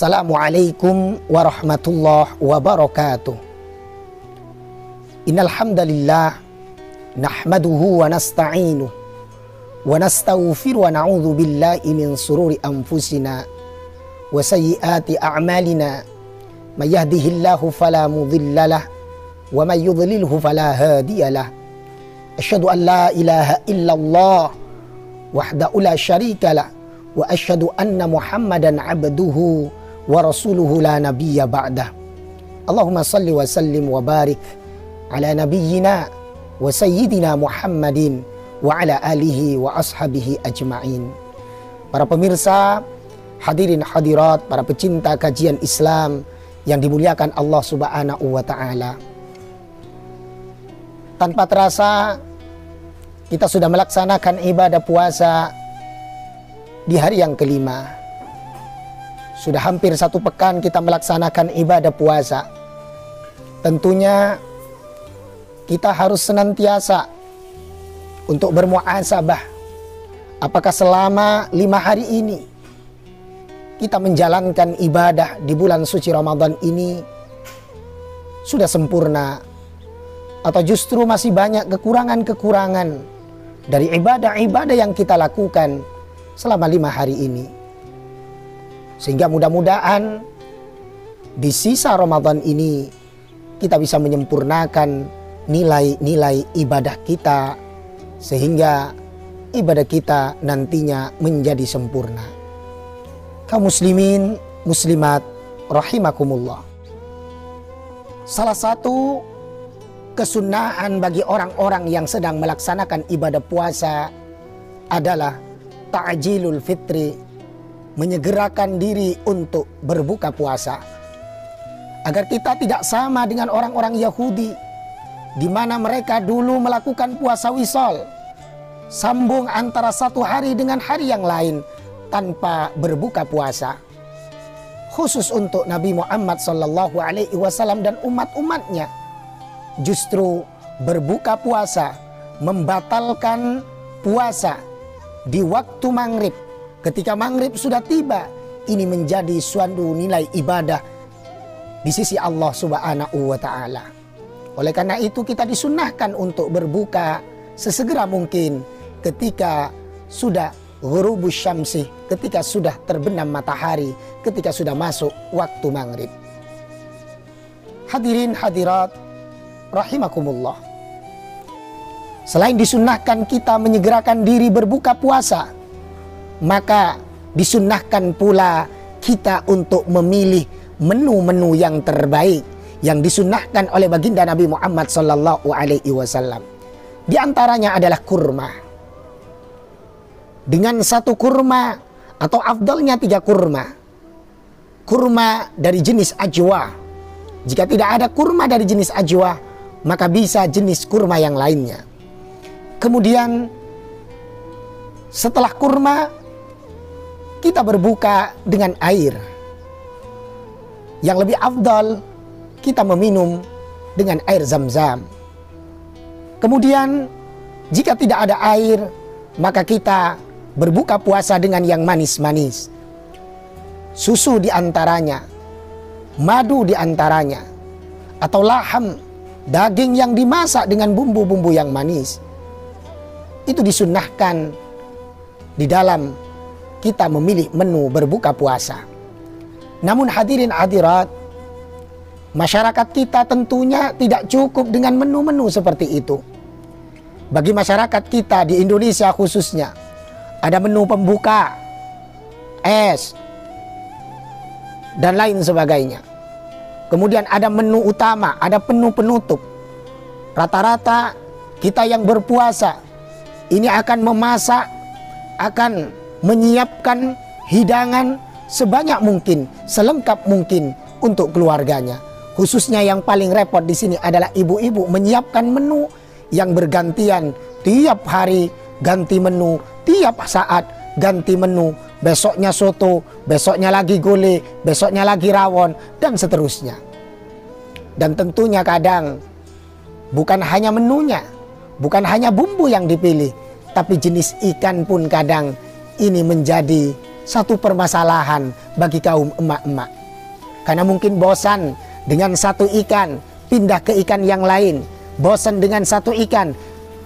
Assalamualaikum warahmatullahi wabarakatuh. Innal hamdalillah nahmaduhu wa nasta'inuhu wa nastaghfiru wa na'udzu billahi min sururi anfusina wa sayyiati a'malina. May yahdihillahu fala mudhillalah wa may yudlilhu fala hadiyalah. Asyhadu an la ilaha illallah wahdahu la syarikalah wa asyhadu anna Muhammadan abduhu wa rasuluhu la nabiyya ba'dah. Allahumma salli wa sallim wa barik ala nabiyyina wa sayyidina Muhammadin wa ala alihi wa ashabihi ajma'in. Para pemirsa, hadirin hadirat, para pecinta kajian Islam yang dimuliakan Allah Subhanahu wa taala. Tanpa terasa kita sudah melaksanakan ibadah puasa di hari yang kelima. Sudah hampir 1 pekan kita melaksanakan ibadah puasa. Tentunya kita harus senantiasa untuk bermuhasabah. Apakah selama 5 hari ini kita menjalankan ibadah di bulan suci Ramadan ini sudah sempurna, atau justru masih banyak kekurangan-kekurangan dari ibadah-ibadah yang kita lakukan selama 5 hari ini. Sehingga mudah-mudahan di sisa Ramadan ini kita bisa menyempurnakan nilai-nilai ibadah kita, sehingga ibadah kita nantinya menjadi sempurna. Kaum muslimin, muslimat, rahimakumullah. Salah satu kesunahan bagi orang-orang yang sedang melaksanakan ibadah puasa adalah ta'jilul fitri, menyegerakan diri untuk berbuka puasa. Agar kita tidak sama dengan orang-orang Yahudi, di mana mereka dulu melakukan puasa wisol, sambung antara 1 hari dengan hari yang lain tanpa berbuka puasa. Khusus untuk Nabi Muhammad SAW dan umat-umatnya, justru berbuka puasa, membatalkan puasa di waktu maghrib. Ketika maghrib sudah tiba, ini menjadi suatu nilai ibadah di sisi Allah Subhanahu wa taala. Oleh karena itu kita disunahkan untuk berbuka sesegera mungkin ketika sudah ghurubus syamsi, ketika sudah terbenam matahari, ketika sudah masuk waktu maghrib. Hadirin hadirat rahimakumullah. Selain disunnahkan kita menyegerakan diri berbuka puasa, maka disunnahkan pula kita untuk memilih menu-menu yang terbaik yang disunnahkan oleh baginda Nabi Muhammad SAW. Di antaranya adalah kurma. Dengan 1 kurma atau afdalnya 3 kurma. Kurma dari jenis ajwa. Jika tidak ada kurma dari jenis ajwa, maka bisa jenis kurma yang lainnya. Kemudian setelah kurma, kita berbuka dengan air. Yang lebih afdal, kita meminum dengan air zam-zam. Kemudian jika tidak ada air, maka kita berbuka puasa dengan yang manis-manis. Susu di antaranya, madu di antaranya, atau laham, daging yang dimasak dengan bumbu-bumbu yang manis. Itu disunnahkan di dalam kita memilih menu berbuka puasa. Namun hadirin hadirat, masyarakat kita tentunya tidak cukup dengan menu-menu seperti itu. Bagi masyarakat kita di Indonesia khususnya, ada menu pembuka, es, dan lain sebagainya. Kemudian ada menu utama, ada menu penutup. Rata-rata kita yang berpuasa ini akan memasak, akan menyiapkan hidangan sebanyak mungkin, selengkap mungkin untuk keluarganya. Khususnya yang paling repot di sini adalah ibu-ibu menyiapkan menu yang bergantian. Tiap hari ganti menu, tiap saat ganti menu. Besoknya soto, besoknya lagi gulai, besoknya lagi rawon, dan seterusnya. Dan tentunya kadang bukan hanya menunya, bukan hanya bumbu yang dipilih, tapi jenis ikan pun kadang ini menjadi satu permasalahan bagi kaum emak-emak. Karena mungkin bosan dengan satu ikan, pindah ke ikan yang lain. Bosan dengan satu ikan,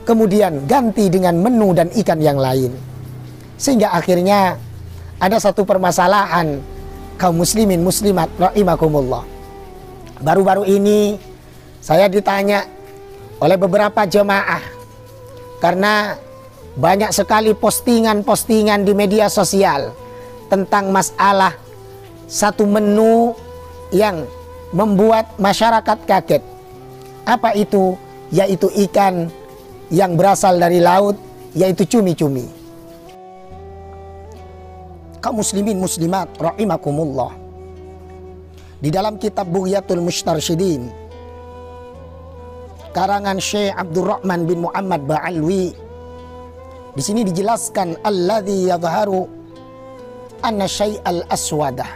kemudian ganti dengan menu dan ikan yang lain. Sehingga akhirnya ada satu permasalahan kaum muslimin muslimat rahimakumullah. Baru-baru ini saya ditanya oleh beberapa jemaah, karena banyak sekali postingan-postingan di media sosial tentang masalah satu menu yang membuat masyarakat kaget. Apa itu? Yaitu ikan yang berasal dari laut, yaitu cumi-cumi. Kaum muslimin muslimat rahimakumullah, di dalam kitab Bughyatul Mustarsyidin karangan Syekh Abdurrahman bin Muhammad Ba'alwi, di sini dijelaskan alladzi yadhharu anna syai'al aswadah,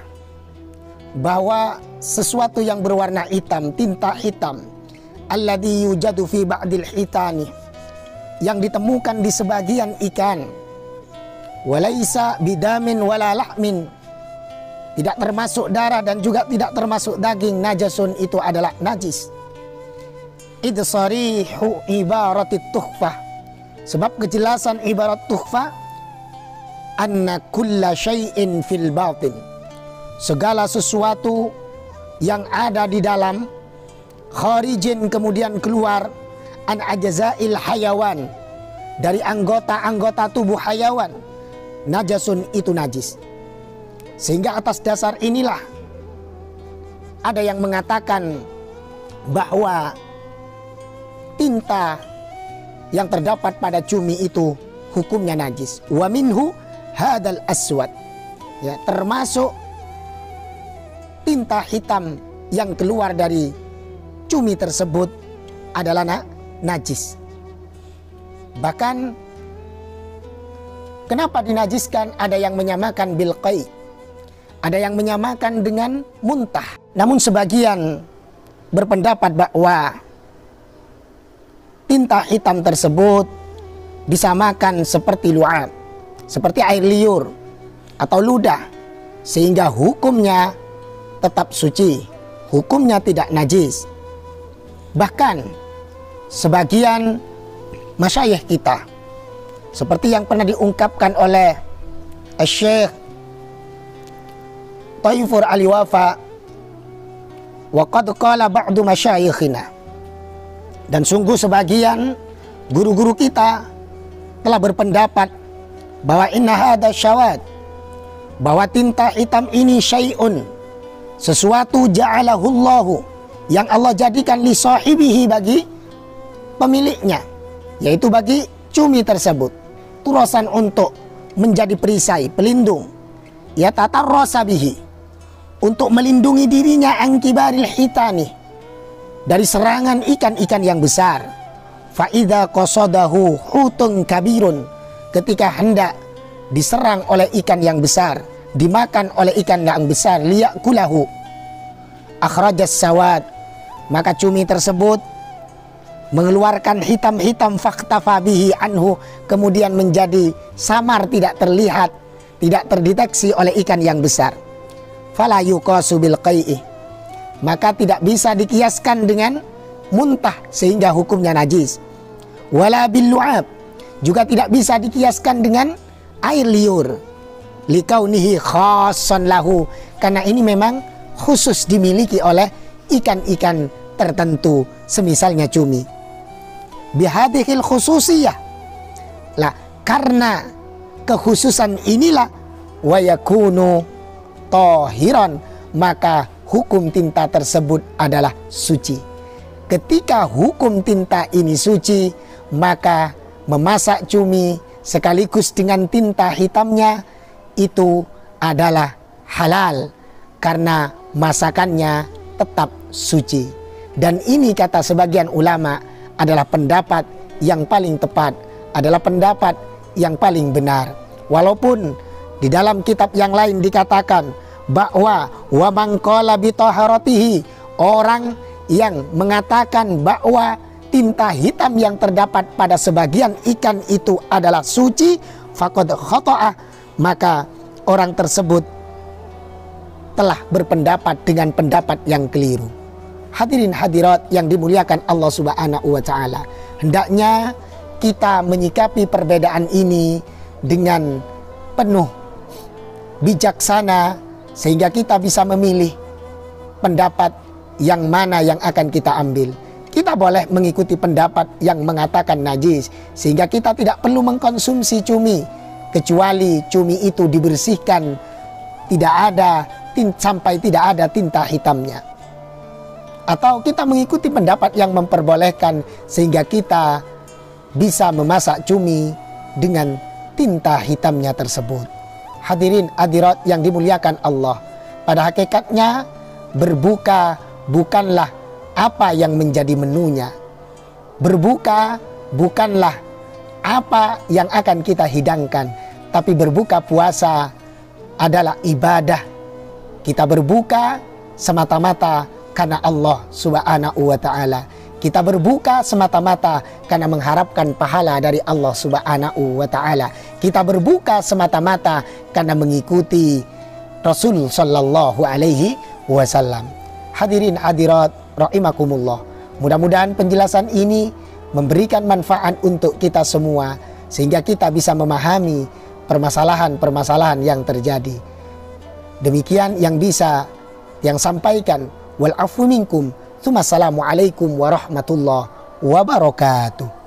bahwa sesuatu yang berwarna hitam, tinta hitam, alladzi yujadu fi ba'dil hitani, yang ditemukan di sebagian ikan, walaisa bidamin wala lahmin, tidak termasuk darah dan juga tidak termasuk daging, najasun, itu adalah najis. Idsarihu ibaratit tuhfah, sebab kejelasan ibarat tuhfah, anna kulla syai'in fil batin, segala sesuatu yang ada di dalam, kharijin kemudian keluar, an ajza'il hayawan, dari anggota-anggota tubuh hayawan, najasun, itu najis. Sehingga atas dasar inilah ada yang mengatakan bahwa tinta yang terdapat pada cumi itu hukumnya najis. Wa minhu hadal aswad, ya, termasuk tinta hitam yang keluar dari cumi tersebut adalah najis. Bahkan kenapa dinajiskan? Ada yang menyamakan bil qai, ada yang menyamakan dengan muntah. Namun sebagian berpendapat bahwa tinta hitam tersebut disamakan seperti lu'ab, seperti air liur atau ludah, sehingga hukumnya tetap suci, hukumnya tidak najis. Bahkan sebagian masyayikh kita, seperti yang pernah diungkapkan oleh Syekh Taifur Al-Wafa, wa qad qala ba'du masyayikhina, dan sungguh sebagian guru-guru kita telah berpendapat bahwa inna hadha syawad, bahwa tinta hitam ini syai'un, sesuatu ja'alahullahu, yang Allah jadikan li sahibihi, bagi pemiliknya, yaitu bagi cumi tersebut, turasan, untuk menjadi perisai, pelindung, ya, tatarrasa bihi, untuk melindungi dirinya an kibaril hitani, dari serangan ikan-ikan yang besar. Fa idza qasadahu hutun kabirun, ketika hendak diserang oleh ikan yang besar, dimakan oleh ikan yang besar, liyakulahu akhrajas sawad, maka cumi tersebut mengeluarkan hitam-hitam, faktafa bihi anhu, kemudian menjadi samar, tidak terlihat, tidak terdeteksi oleh ikan yang besar. Fala yuqasu bil qai'i, maka tidak bisa dikiaskan dengan muntah sehingga hukumnya najis. Wala bil lu'ab, juga tidak bisa dikiaskan dengan air liur, likaunihi khassan lahu, karena ini memang khusus dimiliki oleh ikan-ikan tertentu, semisalnya cumi. Bihadihil khususiyah, lah, karena kekhususan inilah, wa yakunu tahiran, maka hukum tinta tersebut adalah suci. Ketika hukum tinta ini suci, maka memasak cumi sekaligus dengan tinta hitamnya itu adalah halal, karena masakannya tetap suci. Dan ini, kata sebagian ulama, adalah pendapat yang paling tepat, adalah pendapat yang paling benar. Walaupun di dalam kitab yang lain dikatakan bahwa wa man qala bi taharatihi, orang yang mengatakan bahwa tinta hitam yang terdapat pada sebagian ikan itu adalah suci, faqad khata'a, maka orang tersebut telah berpendapat dengan pendapat yang keliru. Hadirin hadirat yang dimuliakan Allah Subhanahu wa Ta'ala, hendaknya kita menyikapi perbedaan ini dengan penuh bijaksana sehingga kita bisa memilih pendapat yang mana yang akan kita ambil. Kita boleh mengikuti pendapat yang mengatakan najis sehingga kita tidak perlu mengkonsumsi cumi kecuali cumi itu dibersihkan sampai tidak ada tinta hitamnya. Atau kita mengikuti pendapat yang memperbolehkan sehingga kita bisa memasak cumi dengan tinta hitamnya tersebut. Hadirin hadirat yang dimuliakan Allah, pada hakikatnya berbuka bukanlah apa yang menjadi menunya. Berbuka bukanlah apa yang akan kita hidangkan, tapi berbuka puasa adalah ibadah. Kita berbuka semata-mata karena Allah Subhanahu wa Ta'ala. Kita berbuka semata-mata karena mengharapkan pahala dari Allah Subhanahu wa Ta'ala. Kita berbuka semata-mata karena mengikuti Rasul Sallallahu Alaihi Wasallam. Hadirin hadirat rahimakumullah, mudah-mudahan penjelasan ini memberikan manfaat untuk kita semua sehingga kita bisa memahami permasalahan-permasalahan yang terjadi. Demikian yang bisa yang sampaikan. Wal afu minkum. Assalamualaikum warahmatullahi wabarakatuh.